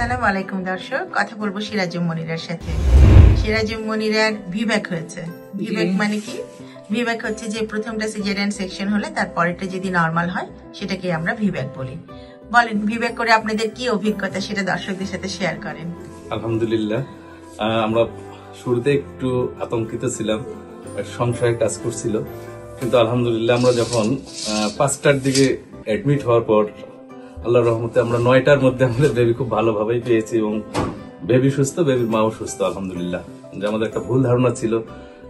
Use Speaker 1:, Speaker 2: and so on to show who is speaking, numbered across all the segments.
Speaker 1: আসসালামু আলাইকুম দর্শক, কথা বলবো সিরাজুম মনিরার সাথে। সিরাজুম মনিরার ভিব্যাক হয়েছে। ভিব্যাক মানে কি? ভিব্যাক হচ্ছে যে প্রথমটা সিজারিয়ান সেকশন হলে তার পরেরটা যদি নরমাল হয় সেটাকে আমরা ভিব্যাক বলি। বলেন, ভিব্যাক করে আপনাদের কি অভিজ্ঞতা সেটা দর্শকদের সাথে শেয়ার করেন।
Speaker 2: আলহামদুলিল্লাহ, আমরা শুরুতে একটু আতঙ্কিত ছিলাম, সংশয় কাজ করছিল, কিন্তু আলহামদুলিল্লাহ আমরা যখন 5টার দিকে অ্যাডমিট হওয়ার পর আল্লাহর রহমতে আমরা 9টার মধ্যে আমাদের বেবি খুব ভালোভাবেই পেয়েছি এবং বেবি সুস্থ, বেবির মাও সুস্থ আলহামদুলিল্লাহ। যে আমাদের একটা ভুল ধারণা ছিল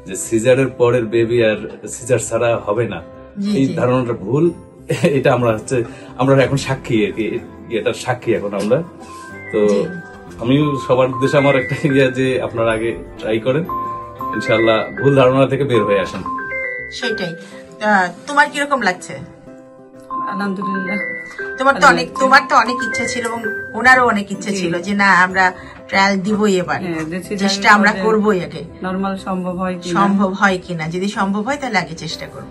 Speaker 2: যে সিজারের পরের বেবি আর সিজার ছাড়া হবে না, এই ধারণাটা ভুল। এটা আমরা এখন সাক্ষী, এটার সাক্ষী এখন আমরা। তো আমি সবার উদ্দেশ্যে আমার একটা ইয়ে যে আপনারা আগে ট্রাই করেন, ইনশাআল্লাহ ভুল ধারণা থেকে বের হয়ে আসেন।
Speaker 1: সেটাই। তোমার কিরকম লাগছে?
Speaker 3: আলহামদুলিল্লাহ।
Speaker 1: তোমার তো অনেক ইচ্ছা ছিল এবং ওনারও অনেক ইচ্ছা ছিল যে না আমরা ট্রায়াল দিবই, এবার চেষ্টা আমরা করবোই, আগে
Speaker 3: নরমাল সম্ভব হয়
Speaker 1: কিনা, যদি সম্ভব হয় তাহলে আগে চেষ্টা করব।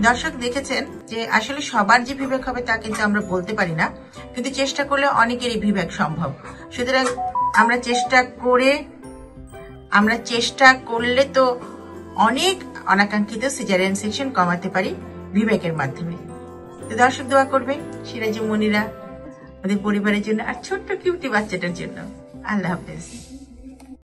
Speaker 1: দর্শক দেখেছেন যে আসলে সবার যে ভিব্যাক হবে তা কিন্তু আমরা বলতে পারি না, কিন্তু চেষ্টা করলে অনেকেরই ভিব্যাক সম্ভব। সুতরাং আমরা চেষ্টা করলে তো অনেক অনাকাঙ্ক্ষিত সিজারিয়ান সেকশন কমাতে পারি ভিব্যাকের মাধ্যমে। তো দর্শক দোয়া করবেন সিরাজুম মনিরা, ওদের পরিবারের জন্য আর ছোট্ট কিউটি বাচ্চাটার জন্য। আল্লাহ হাফেজ।